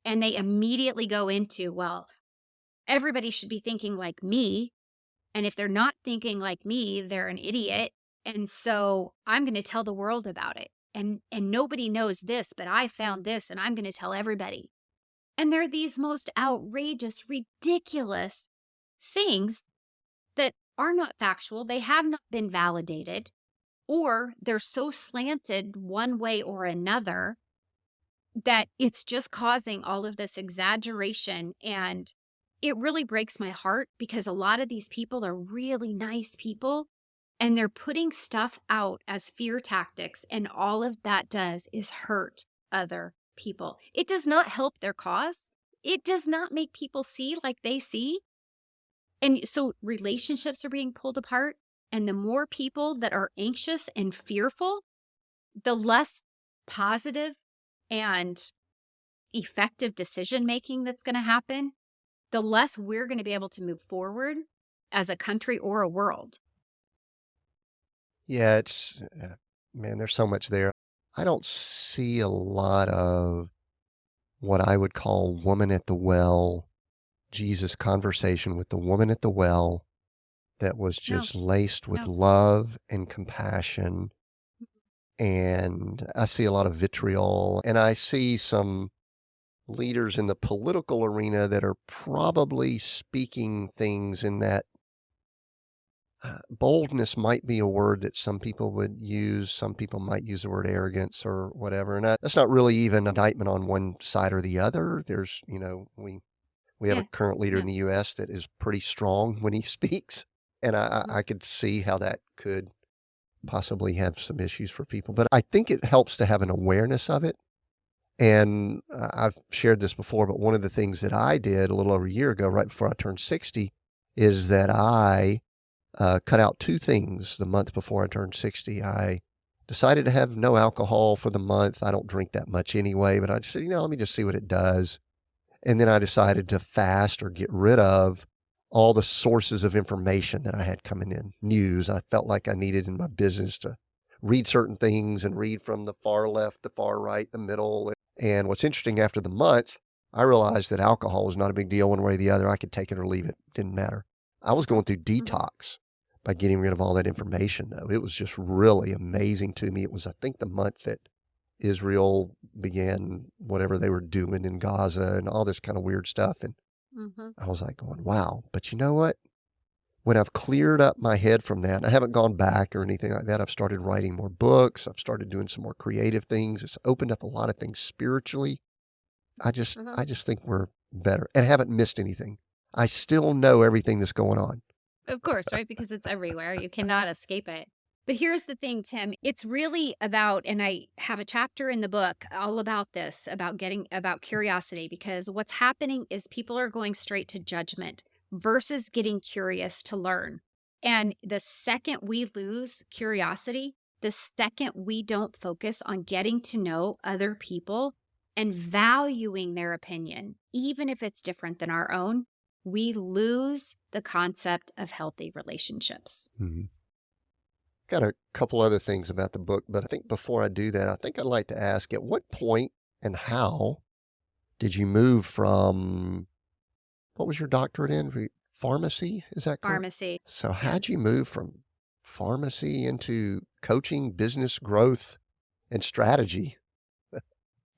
Speaker 1: And they immediately go into, well, everybody should be thinking like me. And if they're not thinking like me, they're an idiot. And so I'm going to tell the world about it. And nobody knows this, but I found this and I'm going to tell everybody. And they're these most outrageous, ridiculous things that are not factual. They have not been validated, or they're so slanted one way or another that it's just causing all of this exaggeration. And it really breaks my heart because a lot of these people are really nice people, and they're putting stuff out as fear tactics. And all of that does is hurt other people. It does not help their cause. It does not make people see like they see. And so relationships are being pulled apart. And the more people that are anxious and fearful, the less positive and effective decision making that's going to happen, the less we're going to be able to move forward as a country or a world.
Speaker 2: Yeah, man, there's so much there. I don't see a lot of what I would call woman at the well, Jesus conversation with the woman at the well that was
Speaker 1: No,
Speaker 2: just laced with
Speaker 1: no.
Speaker 2: love and compassion. And I see a lot of vitriol, and I see some leaders in the political arena that are probably speaking things in that boldness might be a word that some people would use. Some people might use the word arrogance or whatever. And that's not really even an indictment on one side or the other. There's, we have a
Speaker 1: Yeah.
Speaker 2: current leader in
Speaker 1: Yeah.
Speaker 2: the U.S. that is pretty strong when he speaks. And
Speaker 1: Mhm.
Speaker 2: I could see how that could possibly have some issues for people. But I think it helps to have an awareness of it. And I've shared this before, but one of the things that I did a little over a year ago, right before I turned 60, is that I cut out two things the month before I turned 60. I decided to have no alcohol for the month. I don't drink that much anyway, but I just said, let me just see what it does. And then I decided to fast or get rid of all the sources of information that I had coming in. News, I felt like I needed in my business to read certain things and read from the far left, the far right, the middle. And what's interesting, after the month, I realized that alcohol was not a big deal one way or the other. I could take it or leave it. Didn't matter. I was going through
Speaker 1: Mhm.
Speaker 2: detox by getting rid of all that information, though. It was just really amazing to me. It was, I think, the month that Israel began whatever they were doing in Gaza and all this kind of weird stuff. And
Speaker 1: Mhm.
Speaker 2: I was like going, wow. But you know what? When I've cleared up my head from that, I haven't gone back or anything like that. I've started writing more books. I've started doing some more creative things. It's opened up a lot of things spiritually. I just
Speaker 1: Mhm.
Speaker 2: I just think we're better and haven't missed anything. I still know everything that's going on.
Speaker 1: Of course, right? Because it's everywhere. You cannot escape it. But here's the thing, Tim. It's really about, and I have a chapter in the book all about this, about curiosity, because what's happening is people are going straight to judgment versus getting curious to learn. And the second we lose curiosity, the second we don't focus on getting to know other people and valuing their opinion, even if it's different than our own, we lose the concept of healthy relationships.
Speaker 2: Mhm. Got a couple other things about the book, but I think before I do that, I think I'd like to ask, at what point and how did you move from, what was your doctorate in? Pharmacy? Is that correct?
Speaker 1: Pharmacy.
Speaker 2: So
Speaker 1: Yeah.
Speaker 2: how'd you move from pharmacy into coaching, business growth, and strategy?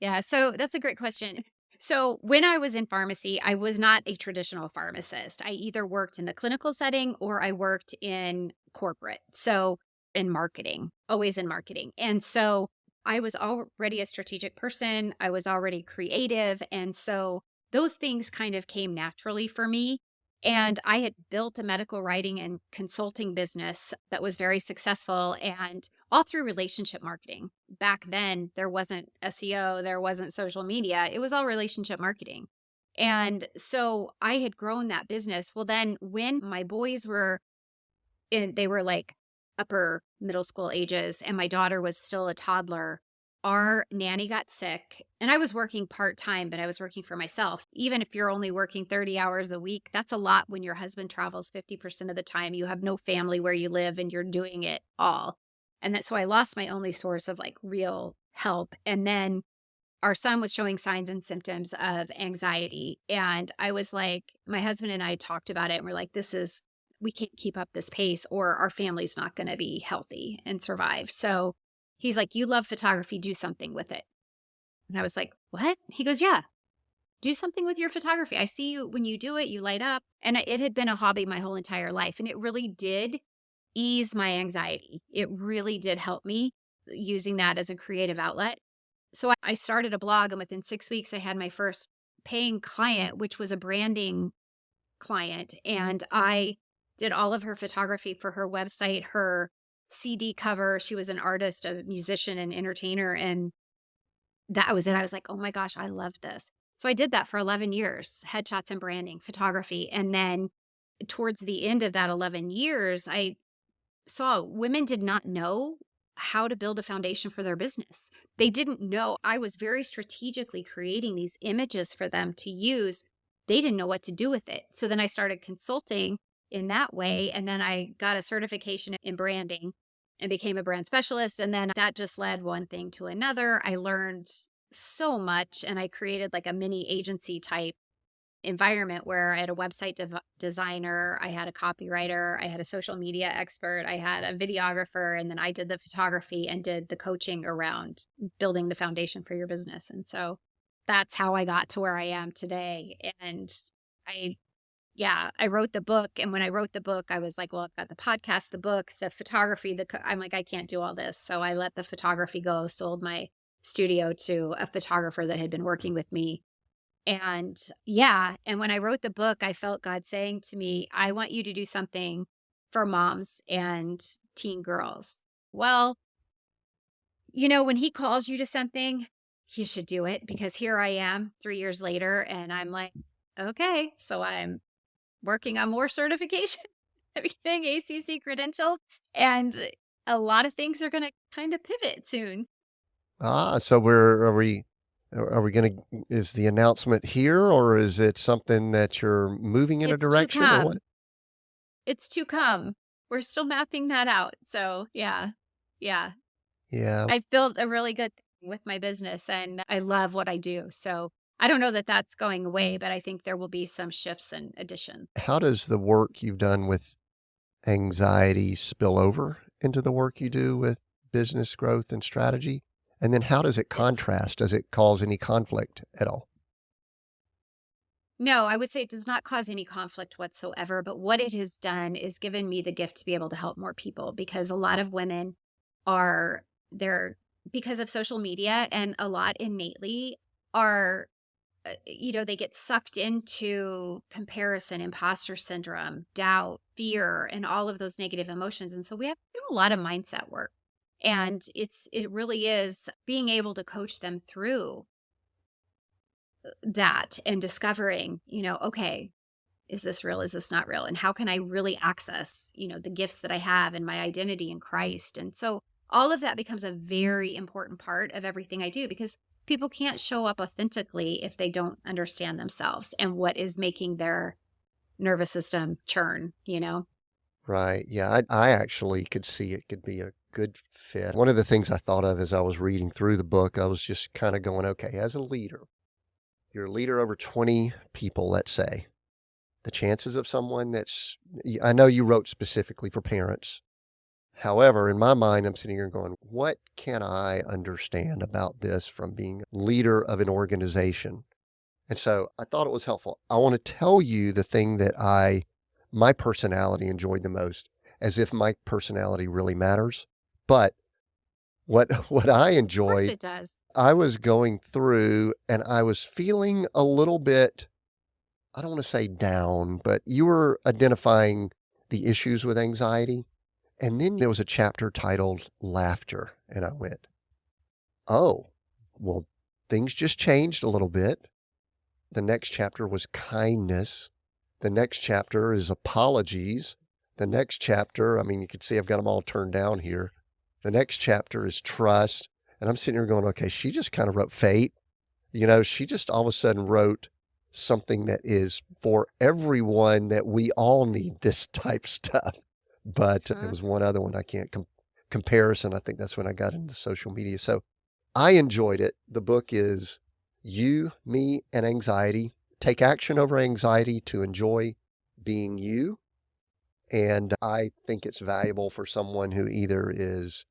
Speaker 1: Yeah. So that's a great question. So when I was in pharmacy, I was not a traditional pharmacist. I either worked in the clinical setting or I worked in corporate. So in marketing, always in marketing. And so I was already a strategic person. I was already creative. And so those things kind of came naturally for me. And I had built a medical writing and consulting business that was very successful and all through relationship marketing. Back then, there wasn't SEO, there wasn't social media. It was all relationship marketing. And so I had grown that business. Well, then when my boys were they were like upper middle school ages and my daughter was still a toddler, our nanny got sick and I was working part-time, but I was working for myself. Even if you're only working 30 hours a week, that's a lot when your husband travels 50% of the time. You have no family where you live and you're doing it all. And that so I lost my only source of like real help. And then our son was showing signs and symptoms of anxiety. And I was like, my husband and I talked about it and we're like, we can't keep up this pace or our family's not going to be healthy and survive. So he's like, you love photography, do something with it. And I was like, what? He goes, yeah, do something with your photography. I see you when you do it, you light up. And it had been a hobby my whole entire life. And it really did ease my anxiety. It really did help me using that as a creative outlet. So I started a blog, and within 6 weeks, I had my first paying client, which was a branding client. And I did all of her photography for her website, her CD cover. She was an artist, a musician, and entertainer. And that was it. I was like, oh my gosh, I love this. So I did that for 11 years, headshots and branding, photography. And then towards the end of that 11 years, I saw women did not know how to build a foundation for their business. They didn't know. I was very strategically creating these images for them to use. They didn't know what to do with it. So then I started consulting in that way. And then I got a certification in branding and became a brand specialist. And then that just led one thing to another. I learned so much and I created like a mini agency type environment where I had a website designer, I had a copywriter, I had a social media expert, I had a videographer, and then I did the photography and did the coaching around building the foundation for your business. And so that's how I got to where I am today. And I, yeah, I wrote the book. And when I wrote the book, I was like, well, I've got the podcast, the book, the photography, I'm like, I can't do all this. So I let the photography go, sold my studio to a photographer that had been working with me. And yeah, and when I wrote the book, I felt God saying to me, I want you to do something for moms and teen girls. Well, when he calls you to something, you should do it, because here I am 3 years later and I'm like, okay, so I'm working on more certification, I'm getting ACC credential, and a lot of things are going to kind of pivot soon.
Speaker 2: So are we going to, is the announcement here, or is it something that you're moving in a
Speaker 1: It's to
Speaker 2: direction, or what?
Speaker 1: come. It's to come. We're still mapping that out. So, yeah. Yeah.
Speaker 2: Yeah.
Speaker 1: I've built a really good thing with my business and I love what I do. So, I don't know that that's going away, but I think there will be some shifts and additions.
Speaker 2: How does the work you've done with anxiety spill over into the work you do with business growth and strategy? And then how does it
Speaker 1: It's
Speaker 2: contrast? Does it cause any conflict at all?
Speaker 1: No, I would say it does not cause any conflict whatsoever. But what it has done is given me the gift to be able to help more people, because a lot of women are there because of social media, and a lot innately are, they get sucked into comparison, imposter syndrome, doubt, fear, and all of those negative emotions. And so we have to do a lot of mindset work. And it really is being able to coach them through that and discovering, okay, is this real? Is this not real? And how can I really access, the gifts that I have and my identity in Christ? And so all of that becomes a very important part of everything I do, because people can't show up authentically if they don't understand themselves and what is making their nervous system churn.
Speaker 2: Right. Yeah. I actually could see it could be a good fit. One of the things I thought of as I was reading through the book, I was just kind of going, okay, as a leader, you're a leader over 20 people, let's say. The chances of someone I know you wrote specifically for parents. However, in my mind, I'm sitting here going, what can I understand about this from being a leader of an organization? And so I thought it was helpful. I want to tell you the thing that my personality enjoyed the most, as if my personality really matters. But what I
Speaker 1: Of course
Speaker 2: enjoyed,
Speaker 1: it does.
Speaker 2: I was going through and I was feeling a little bit, I don't want to say down, but you were identifying the issues with anxiety. And then there was a chapter titled Laughter. And I went, oh, well, things just changed a little bit. The next chapter was kindness. The next chapter is apologies. The next chapter, I mean, you can see I've got them all turned down here. The next chapter is trust. And I'm sitting here going, okay, she just kind of wrote fate. She just all of a sudden wrote something that is for everyone, that we all need this type stuff. But there
Speaker 1: Mhm.
Speaker 2: was one other one I can't comparison. I think that's when I got into social media. So I enjoyed it. The book is You, Me, and Anxiety. Take action over anxiety to enjoy being you. And I think it's valuable for someone who either is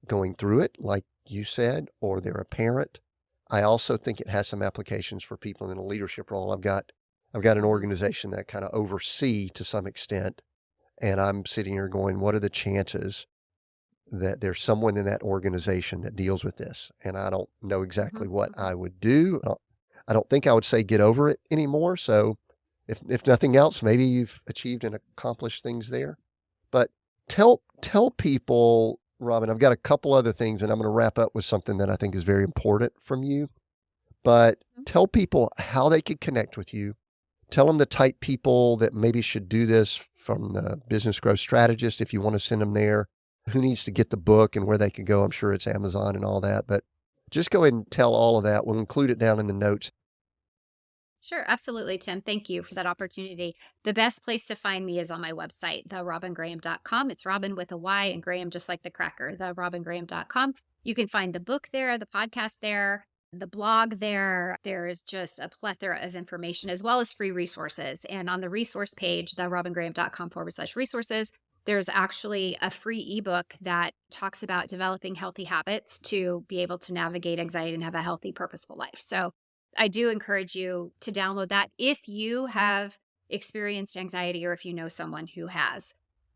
Speaker 2: going through it, like you said, or they're a parent. I also think it has some applications for people in a leadership role. I've got an
Speaker 1: Mhm.
Speaker 2: organization that kind of oversee to some extent, and I'm sitting here going, what are the chances that there's someone in that organization that deals with this? And I don't know exactly
Speaker 1: Mhm.
Speaker 2: what
Speaker 1: Mhm.
Speaker 2: I would do. I don't think I would say get over it anymore. So if nothing else, maybe you've achieved and accomplished things there. But tell people, Robyn, I've got a couple other things, and I'm going to wrap up with something that I think is very important from you. But tell people how they could connect with you. Tell them the type people that maybe should do this, from the business growth strategist, if you want to send them there, who needs to get the book and where they could go. I'm sure it's Amazon and all that, but just go ahead and tell all of that. We'll include it down in the notes.
Speaker 1: Sure, absolutely, Tim. Thank you for that opportunity. The best place to find me is on my website, therobyngraham.com. It's Robyn with a Y and Graham just like the cracker, therobyngraham.com. You can find the book there, the podcast there, the blog there. There is just a plethora of information as well as free resources. And on the resource page, therobyngraham.com/resources, there's actually a free ebook that talks about developing healthy habits to be able to navigate anxiety and have a healthy, purposeful life. So I do encourage you to download that. experienced anxiety or if you know someone who has.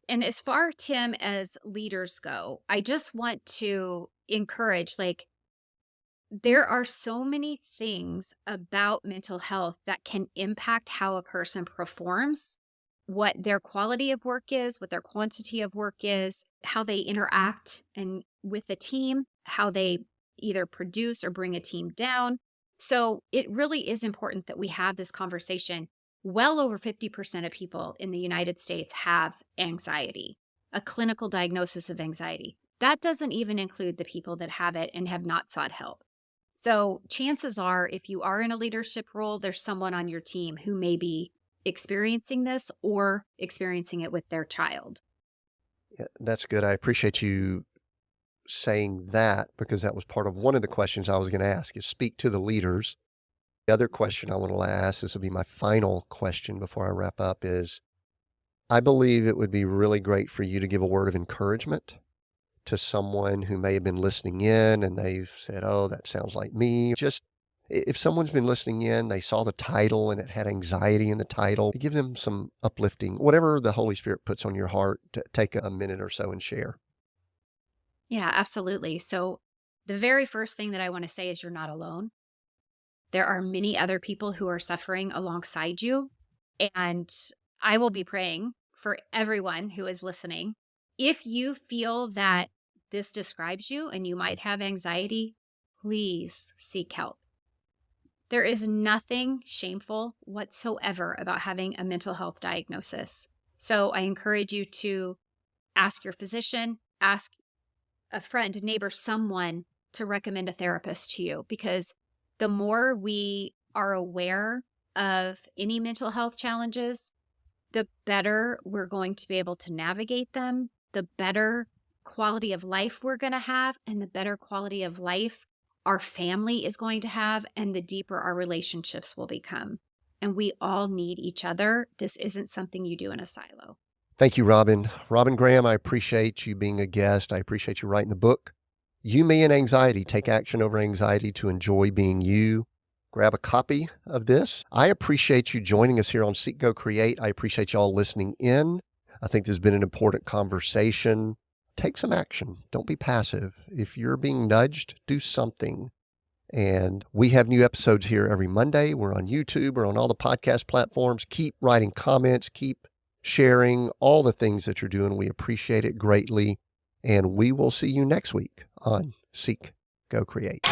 Speaker 1: And as far, Tim, as leaders go, I just want to encourage, like, there are so many things about mental health that can impact how a person performs, what their quality of work is, what their quantity of work is, how they interact and with the team, how they either produce or bring a team down. So it really is important that we have this conversation. Well over 50% of people in the United States have anxiety, a clinical diagnosis of anxiety. That doesn't even include the people that have it and have not sought help. So chances are, if you are in a leadership role, there's someone on your team who may be experiencing this or experiencing it with their child.
Speaker 2: Yeah, that's good. I appreciate you saying that because that was part of one of the questions I was going to ask is speak to the leaders. The other question I want to ask, this will be my final question before I wrap up, is I believe it would be really great for you to give a word of encouragement to someone who may have been listening in and they've said, oh, that sounds like me. Just if someone's been listening in, they saw the title and it had anxiety in the title, give them some uplifting, whatever the Holy Spirit puts on your heart, to take a minute or so and share.
Speaker 1: Yeah, absolutely. So the very first thing that I want to say is you're not alone. There are many other people who are suffering alongside you. And I will be praying for everyone who is listening. If you feel that this describes you and you might have anxiety, please seek help. There is nothing shameful whatsoever about having a mental health diagnosis. So I encourage you to ask your physician, ask a friend, a neighbor, someone to recommend a therapist to you, because the more we are aware of any mental health challenges, the better we're going to be able to navigate them, the better quality of life we're going to have, and the better quality of life our family is going to have, and the deeper our relationships will become. And we all need each other. This isn't something you do in a silo.
Speaker 2: Thank you, Robyn. Robyn Graham, I appreciate you being a guest. I appreciate you writing the book. You, Me, and Anxiety. Take action over anxiety to enjoy being you. Grab a copy of this. I appreciate you joining us here on Seek, Go, Create. I appreciate y'all listening in. I think there's been an important conversation. Take some action. Don't be passive. If you're being nudged, do something. And we have new episodes here every Monday. We're on YouTube. We're on all the podcast platforms. Keep writing comments. Keep sharing all the things that you're doing. We appreciate it greatly. And we will see you next week on Seek, Go, Create.